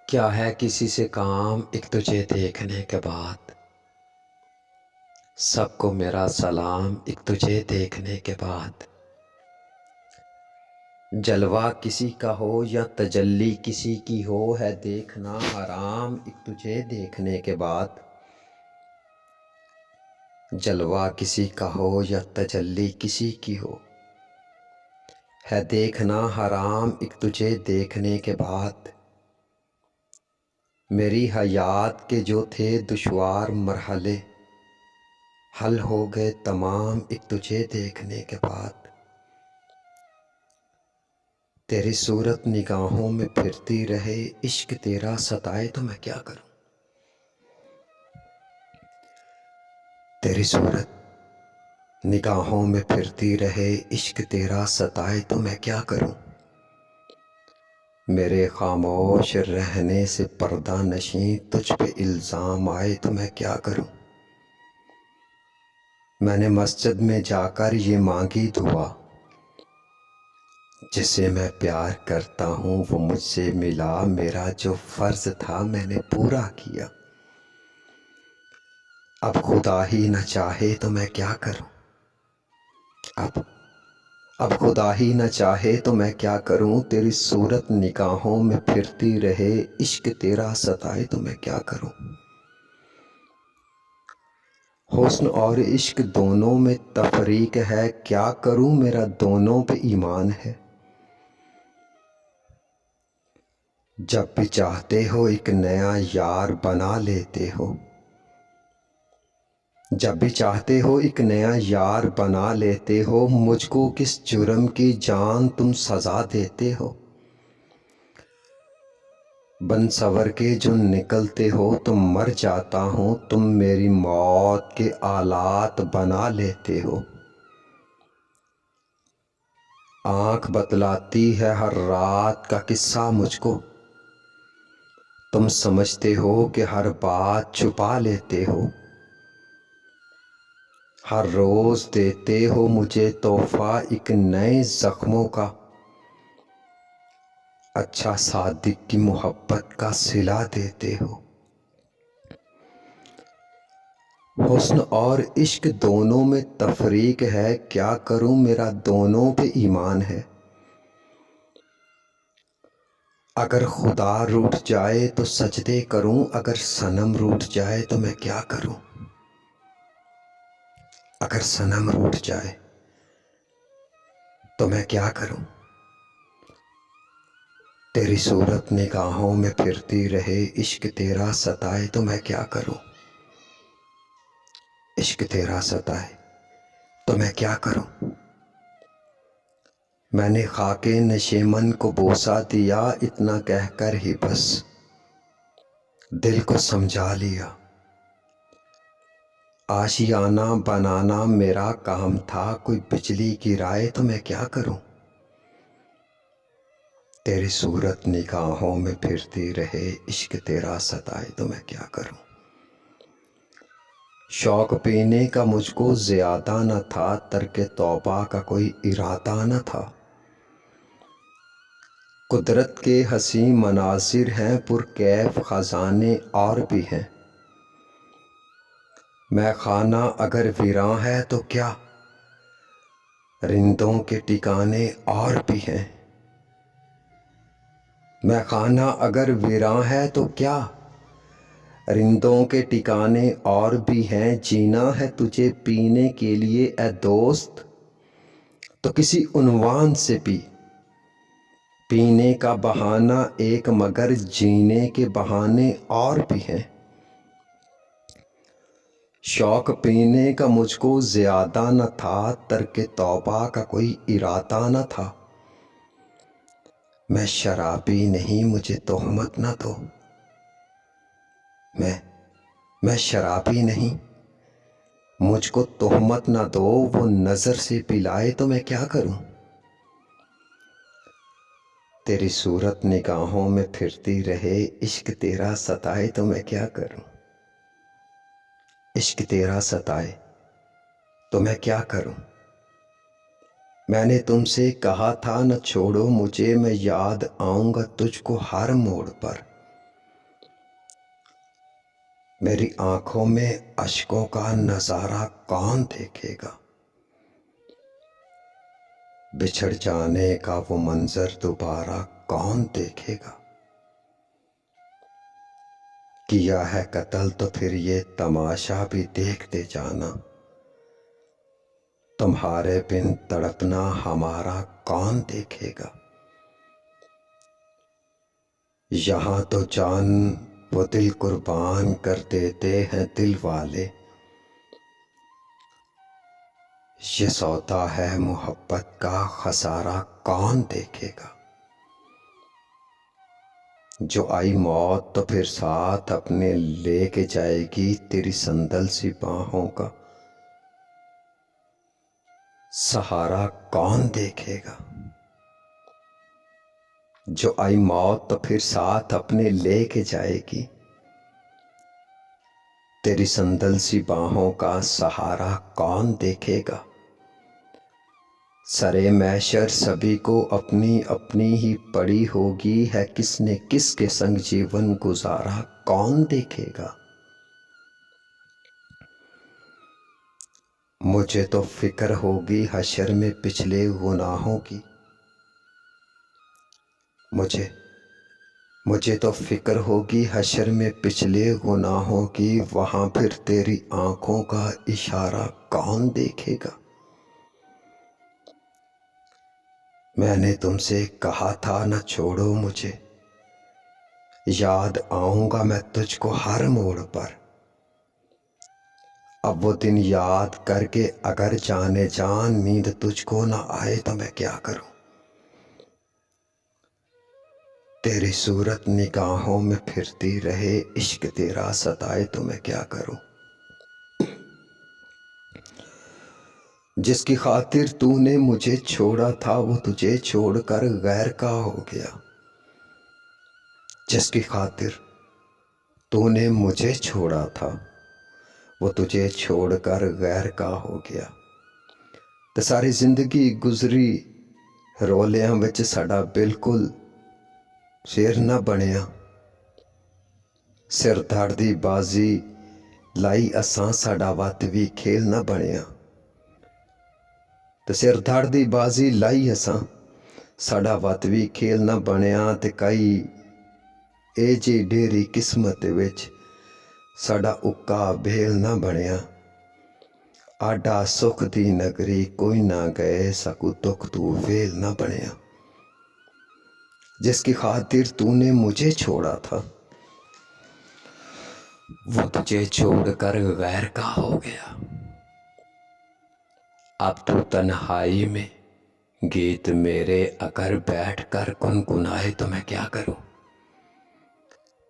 क्या है किसी से काम एक तुझे देखने के बाद। सबको मेरा सलाम एक तुझे देखने के बाद। जलवा किसी का हो या तजल्ली किसी की हो, है देखना हराम एक तुझे देखने के बाद। जलवा किसी का हो या तजल्ली किसी की हो, है देखना हराम एक तुझे देखने के बाद। मेरी हयात के जो थे दुश्वार मरहले, हल हो गए तमाम एक तुझे देखने के बाद। तेरी सूरत निगाहों में फिरती रहे, इश्क तेरा सताए तो मैं क्या करूं। तेरी सूरत निगाहों में फिरती रहे, इश्क तेरा सताए तो मैं क्या करूं। मेरे खामोश रहने से पर्दा नशीं तुझ पे इल्ज़ाम आए तो मैं क्या करूं। मैंने मस्जिद में जाकर ये मांगी दुआ, जिसे मैं प्यार करता हूँ वो मुझसे मिला। मेरा जो फर्ज था मैंने पूरा किया, अब खुदा ही न चाहे तो मैं क्या करूं। अब खुदा ही न चाहे तो मैं क्या करूं। तेरी सूरत निगाहों में फिरती रहे, इश्क तेरा सताए तो मैं क्या करूं। हुस्न और इश्क दोनों में तफरीक है, क्या करूं मेरा दोनों पे ईमान है। जब भी चाहते हो एक नया यार बना लेते हो, जब भी चाहते हो एक नया यार बना लेते हो। मुझको किस जुर्म की जान तुम सजा देते हो। बन सवर के जो निकलते हो तो मर जाता हूँ, तुम मेरी मौत के आलात बना लेते हो। आँख बतलाती है हर रात का किस्सा मुझको, तुम समझते हो कि हर बात छुपा लेते हो। हर रोज देते हो मुझे तोहफा एक नए जख्मों का, अच्छा सादिक की मोहब्बत का सिला देते हो। हुस्न और इश्क दोनों में तफरीक है, क्या करूं मेरा दोनों पे ईमान है। अगर खुदा रूठ जाए तो सजदे करूं, अगर सनम रूठ जाए तो मैं क्या करूं। अगर सनम रूठ जाए तो मैं क्या करूं। तेरी सूरत निगाहों में फिरती रहे, इश्क तेरा सताए तो मैं क्या करूं। इश्क तेरा सताए तो मैं क्या करूं। मैंने खाके नशेमन को बोसा दिया, इतना कहकर ही बस दिल को समझा लिया। आशियाना बनाना मेरा काम था, कोई बिजली गिराए तो मैं क्या करूं। तेरी सूरत निगाहों में फिरती रहे, इश्क तेरा सताए तो मैं क्या करूं। शौक पीने का मुझको ज्यादा न था, तर्क तौबा का कोई इरादा न था। कुदरत के हसी मनासिर हैं, पुरकैफ खजाने और भी हैं। मैं खाना अगर वीरां है तो क्या, रिंदों के ठिकाने और भी हैं। मैं खाना अगर वीरां है तो क्या, रिंदों के ठिकाने और भी हैं। जीना है तुझे पीने के लिए ए दोस्त, तो किसी उन्वान से पी। पीने का बहाना एक मगर जीने के बहाने और भी हैं। शौक पीने का मुझको ज्यादा न था, तर्क तौबा का कोई इरादा न था। मैं शराबी नहीं मुझे तोहमत न दो। मैं शराबी नहीं, मुझको तोहमत न दो। वो नजर से पिलाए तो मैं क्या करूं। तेरी सूरत निगाहों में फिरती रहे, इश्क तेरा सताए तो मैं क्या करूं। इश्क तेरा सताए तो मैं क्या करूं। मैंने तुमसे कहा था न छोड़ो मुझे, मैं याद आऊंगा तुझको हर मोड़ पर। मेरी आंखों में अश्कों का नजारा कौन देखेगा। बिछड़ जाने का वो मंजर दोबारा कौन देखेगा। किया है कत्ल तो फिर ये तमाशा भी देखते जाना। तुम्हारे बिन तड़पना हमारा कौन देखेगा। यहाँ तो जान वो दिल कुर्बान कर देते हैं दिल वाले। ये सौदा है मोहब्बत का खसारा कौन देखेगा। जो आई मौत तो फिर साथ अपने लेके जाएगी तेरी संदल सी बाहों का सहारा कौन देखेगा। जो आई मौत तो फिर साथ अपने लेके जाएगी तेरी संदल सी बाहों का सहारा कौन देखेगा। सरे मैशर सभी को अपनी अपनी ही पड़ी होगी है किसने किसके संग जीवन गुजारा कौन देखेगा। मुझे तो फिक्र होगी हशर में पिछले गुनाहों की। मुझे तो फिक्र होगी हशर में पिछले गुनाहों की। वहां फिर तेरी आंखों का इशारा कौन देखेगा। मैंने तुमसे कहा था न छोड़ो मुझे, याद आऊंगा मैं तुझको हर मोड़ पर। अब वो दिन याद करके अगर जाने जान नींद तुझको ना आए तो मैं क्या करूं। तेरी सूरत निगाहों में फिरती रहे इश्क तेरा सताए तो मैं क्या करूं। जिसकी खातिर तूने मुझे छोड़ा था वो तुझे छोड़कर गैर का हो गया। जिसकी खातिर तूने मुझे छोड़ा था वो तुझे छोड़कर गैर का हो गया। ते सारी जिंदगी गुजरी रोलियां विच साडा बिल्कुल शेर ना बनिया। सिर धड़ दी बाजी लाई असां साडा वत भी खेल ना बनिया। ते सिर धड़ दी बाजी लाई असां साडा वत भी खेल ना बनिया। ते कई ए जी डेरी किस्मत विच साडा उक्का भेल ना बनिया। आडा सुख दी नगरी कोई ना गए सकू दुख तू वेल ना बनिया। जिसकी खातिर तूने मुझे छोड़ा था वो तुझे छोड़कर गैर का हो गया। अब तू तन्हाई में गीत मेरे अगर बैठ कर गुनगुनाए तो मैं क्या करूं।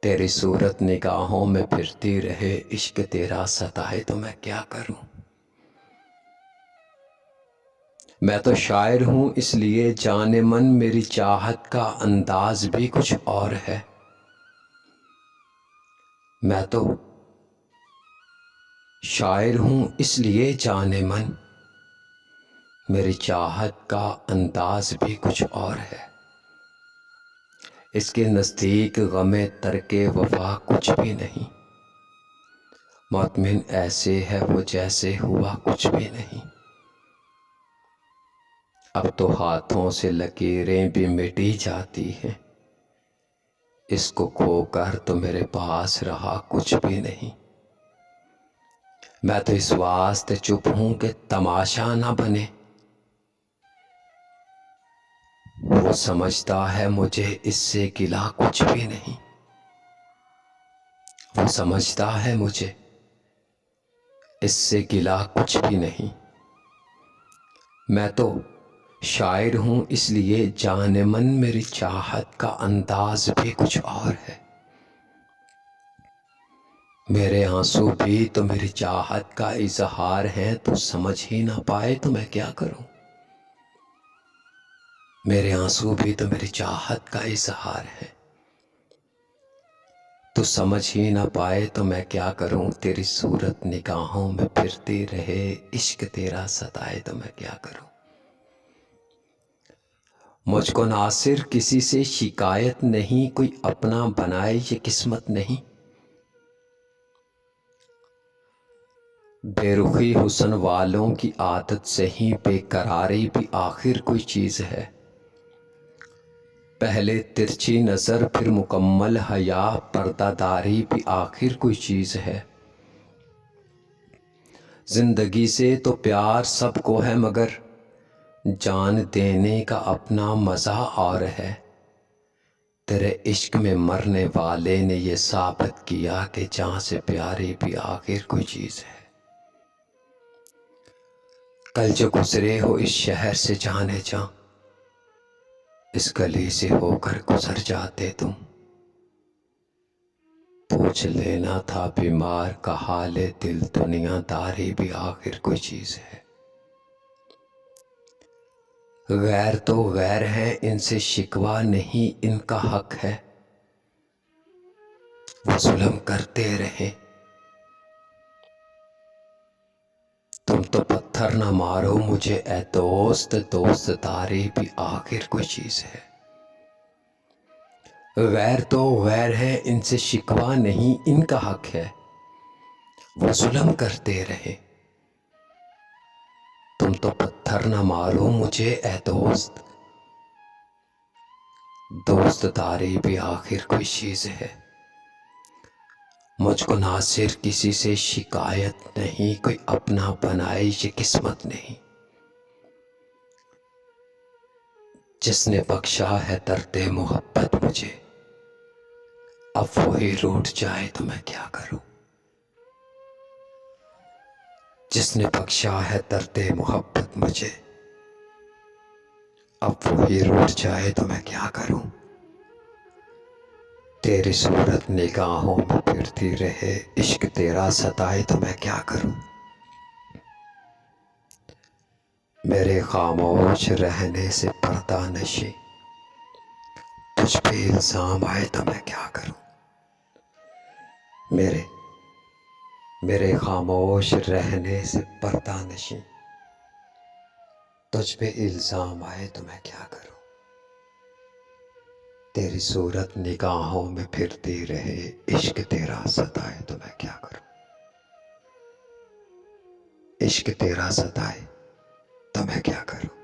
तेरी सूरत निगाहों में फिरती रहे इश्क तेरा सताए तो मैं क्या करूं। मैं तो शायर हूं इसलिए जाने मन मेरी चाहत का अंदाज भी कुछ और है। मैं तो शायर हूं इसलिए जाने मन मेरी चाहत का अंदाज भी कुछ और है। इसके नज़दीक गमे तरके वफा कुछ भी नहीं। मुतमिन ऐसे है वो जैसे हुआ कुछ भी नहीं। अब तो हाथों से लकीरें भी मिटी जाती हैं। इसको खोकर तो मेरे पास रहा कुछ भी नहीं। मैं तो इस वास्ते चुप हूं कि तमाशा ना बने। वो समझता है मुझे इससे गिला कुछ भी नहीं। वो समझता है मुझे इससे गिला कुछ भी नहीं। मैं तो शायर हूं इसलिए जाने मन मेरी चाहत का अंदाज भी कुछ और है। मेरे आंसू भी तो मेरी चाहत का इजहार है। तू समझ ही ना पाए तो मैं क्या करूं। मेरे आंसू भी तो मेरी चाहत का इजहार है। तू समझ ही ना पाए तो मैं क्या करूं। तेरी सूरत निगाहों में फिरती रहे इश्क तेरा सताए तो मैं क्या करूं। मुझको नासिर किसी से शिकायत नहीं। कोई अपना बनाए ये किस्मत नहीं। बेरुखी हुस्न वालों की आदत से ही बेकरारी भी आखिर कोई चीज़ है। पहले तिरछी नज़र फिर मुकम्मल हया, पर्दादारी भी आखिर कोई चीज़ है। जिंदगी से तो प्यार सबको है, मगर जान देने का अपना मज़ा और है। तेरे इश्क में मरने वाले ने ये साबित किया कि जान से प्यारी भी आखिर कोई चीज़ है। कल जो गुजरे हो इस शहर से जाने जा, इस गली से होकर गुजर जाते तुम। पूछ लेना था बीमार का हाले दिल, दुनियादारी भी आखिर कोई चीज़ है। गैर तो गैर है, इनसे शिकवा नहीं, इनका हक है। वो जुल्म करते रहे, तुम तो पत्थर न मारो मुझे ए दोस्त, दोस्तदारी भी आखिर कोई चीज़ है। गैर तो गैर है, इनसे शिकवा नहीं, इनका हक है। वो जुल्म करते रहे, तुम तो पत्थर न मारो मुझे ए दोस्त, दोस्तदारी भी आखिर कोई चीज़ है। मुझको नासिर किसी से शिकायत नहीं, कोई अपना बनाए ये किस्मत नहीं। जिसने बख्शा है दर्द मोहब्बत मुझे, अब वही रूठ जाए तो मैं क्या करूं। जिसने बख्शा है दर्द मोहब्बत मुझे, अब वही रूठ जाए तो मैं क्या करूं। तेरी सूरत निगाहों में फिरती रहे, इश्क तेरा सताए तो मैं क्या करूं। मेरे खामोश रहने से पर्दा नशी, तुझ पे इल्जाम आए तो मैं क्या करूं। मेरे खामोश रहने से पर्दा नशी, तुझ पे इल्जाम आए तो मैं क्या करूं। तेरी सूरत निगाहों में फिरती रहे, इश्क तेरा सताए तो मैं क्या करूं। इश्क तेरा सताए तो मैं क्या करूं।